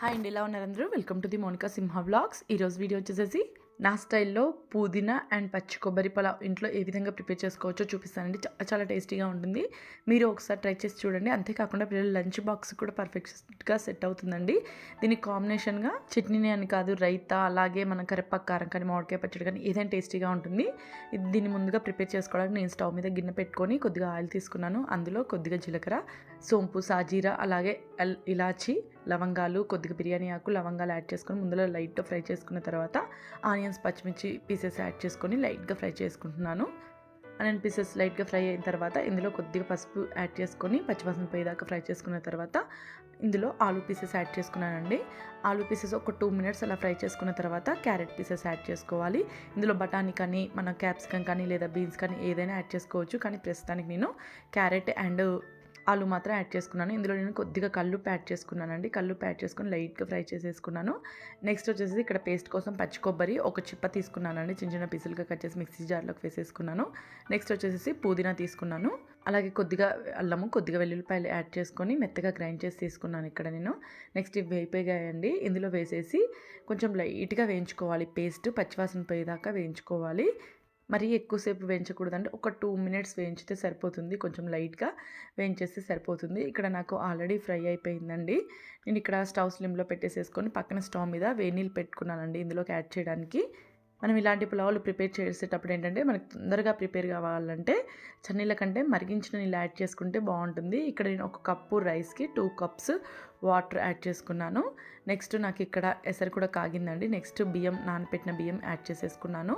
Hi అండి, ఎలా ఉన్నారు అందరూ? Welcome to the Monika Simha vlogs. ఈరోజు వీడియో వచ్చేసేసి నా స్టైల్లో పుదీనా అండ్ పచ్చి కొబ్బరి పలావ్ ఇంట్లో ఏ విధంగా ప్రిపేర్ చేసుకోవచ్చో చూపిస్తానండి. చాలా చాలా టేస్టీగా ఉంటుంది. మీరు ఒకసారి ట్రై చేసి చూడండి. అంతేకాకుండా పిల్లల లంచ్ బాక్స్ కూడా పర్ఫెక్ట్గా సెట్ అవుతుందండి. దీనికి కాంబినేషన్గా చట్నీని అని కాదు, రైతా, అలాగే మన కరివేపాకు కారం కానీ, మామిడికాయ పచ్చడి కానీ ఏదైనా టేస్టీగా ఉంటుంది. దీన్ని ముందుగా ప్రిపేర్ చేసుకోవడానికి నేను స్టవ్ మీద గిన్నె పెట్టుకొని కొద్దిగా ఆయిల్ తీసుకున్నాను. అందులో కొద్దిగా జీలకర్ర, సోంపు, సాజీరా, అలాగే ఇలాచి, లవంగాలు, కొద్దిగా బిర్యానీ ఆకు, లవంగాలు యాడ్ చేసుకొని ముందులో లైట్గా ఫ్రై చేసుకున్న తర్వాత ఆనియన్స్, పచ్చిమిర్చి పీసెస్ యాడ్ చేసుకొని లైట్గా ఫ్రై చేసుకుంటున్నాను. ఆనియన్ పీసెస్ లైట్గా ఫ్రై అయిన తర్వాత ఇందులో కొద్దిగా పసుపు యాడ్ చేసుకొని పచ్చివాసన పోయేదాకా ఫ్రై చేసుకున్న తర్వాత ఇందులో ఆలూ పీసెస్ యాడ్ చేసుకున్నానండి. ఆలూ పీసెస్ ఒక 2 మినిట్స్ అలా ఫ్రై చేసుకున్న తర్వాత క్యారెట్ పీసెస్ యాడ్ చేసుకోవాలి. ఇందులో బఠానీ కానీ, మన క్యాప్సికమ్ కానీ లేదా బీన్స్ కానీ ఏదైనా యాడ్ చేసుకోవచ్చు. కానీ ప్రస్తుతానికి నేను క్యారెట్ అండ్ ఆలు మాత్రం యాడ్ చేసుకున్నాను. ఇందులో నేను కొద్దిగా కల్లుప్పు యాడ్ చేసుకున్నానండి. కల్లుప్పు యాడ్ చేసుకొని లైట్గా ఫ్రై చేసేసుకున్నాను. నెక్స్ట్ వచ్చేసి ఇక్కడ పేస్ట్ కోసం పచ్చి కొబ్బరి ఒక చిప్ప తీసుకున్నానండి. చిన్న చిన్న పీసులుగా కట్ చేసి మిక్సీ జార్లోకి వేసేసుకున్నాను. నెక్స్ట్ వచ్చేసి పుదీనా తీసుకున్నాను. అలాగే కొద్దిగా అల్లము, కొద్దిగా వెల్లుల్లిపాయలు యాడ్ చేసుకొని మెత్తగా గ్రైండ్ చేసి తీసుకున్నాను ఇక్కడ నేను. నెక్స్ట్ ఇవి వేయిపోయాయండి. ఇందులో వేసేసి కొంచెం లైట్గా వేయించుకోవాలి. పేస్ట్ పచ్చివాసన పోయేదాకా వేయించుకోవాలి. మరీ ఎక్కువసేపు వేయించకూడదండి. ఒక 2 మినిట్స్ వేయించితే సరిపోతుంది. కొంచెం లైట్గా వేయించేస్తే సరిపోతుంది. ఇక్కడ నాకు ఆల్రెడీ ఫ్రై అయిపోయిందండి. నేను ఇక్కడ స్టవ్ స్లిమ్లో పెట్టేసేసుకొని పక్కన స్టవ్ మీద వేడి నీళ్ళు పెట్టుకున్నానండి ఇందులోకి యాడ్ చేయడానికి. మనం ఇలాంటి పులావులు ప్రిపేర్ చేసేటప్పుడు ఏంటంటే మనకి తొందరగా ప్రిపేర్ కావాలంటే చన్నీళ్ళ కంటే మరిగించిన నీళ్ళు యాడ్ చేసుకుంటే బాగుంటుంది. ఇక్కడ నేను ఒక కప్పు రైస్కి 2 కప్స్ వాటర్ యాడ్ చేసుకున్నాను. నెక్స్ట్ నాకు ఇక్కడ ఎసరు కూడా కాగిందండి. నెక్స్ట్ బియ్యం, నానబెట్టిన బియ్యం యాడ్ చేసేసుకున్నాను.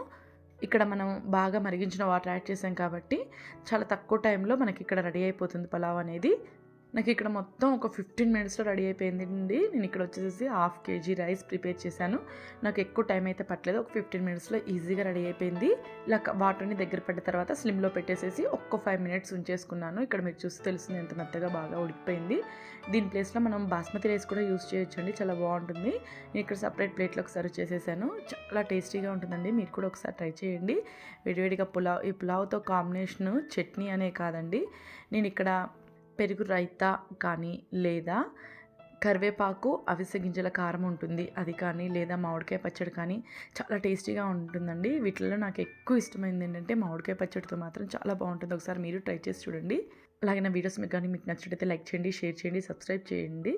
ఇక్కడ మనం బాగా మరిగించిన వాటర్ యాడ్ చేసాం కాబట్టి చాలా తక్కువ టైంలో మనకి ఇక్కడ రెడీ అయిపోతుంది పులావ్ అనేది. నాకు ఇక్కడ మొత్తం ఒక 15 మినిట్స్లో రెడీ అయిపోయిందండి. నేను ఇక్కడ వచ్చేసి 1/2 kg రైస్ ప్రిపేర్ చేశాను. నాకు ఎక్కువ టైం అయితే పట్టలేదు. ఒక 15 మినిట్స్లో ఈజీగా రెడీ అయిపోయింది. ఇలా వాటర్ని దగ్గర పడ్డ తర్వాత స్లిమ్లో పెట్టేసేసి ఒక్క 5 మినిట్స్ ఉంచేసుకున్నాను. ఇక్కడ మీరు చూసి తెలుస్తుంది ఎంత మెత్తగా బాగా ఉడికిపోయింది. దీని ప్లేస్లో మనం బాస్మతి రైస్ కూడా యూస్ చేయొచ్చండి, చాలా బాగుంటుంది. నేను ఇక్కడ సపరేట్ ప్లేట్లోకి సర్వ్ చేసేసాను. చాలా టేస్టీగా ఉంటుందండి. మీరు కూడా ఒకసారి ట్రై చేయండి. వేడివేడిగా ఈ పులావ్తో కాంబినేషను చట్నీ అనే కాదండి, నేను ఇక్కడ పెరుగు రైతా కానీ, లేదా కరివేపాకు, అవిసె గింజల కారం ఉంటుంది అది కానీ, లేదా మామిడికాయ పచ్చడి కానీ చాలా టేస్టీగా ఉంటుందండి. వీటిల్లో నాకు ఎక్కువ ఇష్టమైంది ఏంటంటే మామిడికాయ పచ్చడితో మాత్రం చాలా బాగుంటుంది. ఒకసారి మీరు ట్రై చేసి చూడండి. అలాగే నా వీడియోస్ మీకు నచ్చినట్టయితే లైక్ చేయండి, షేర్ చేయండి, సబ్స్క్రైబ్ చేయండి.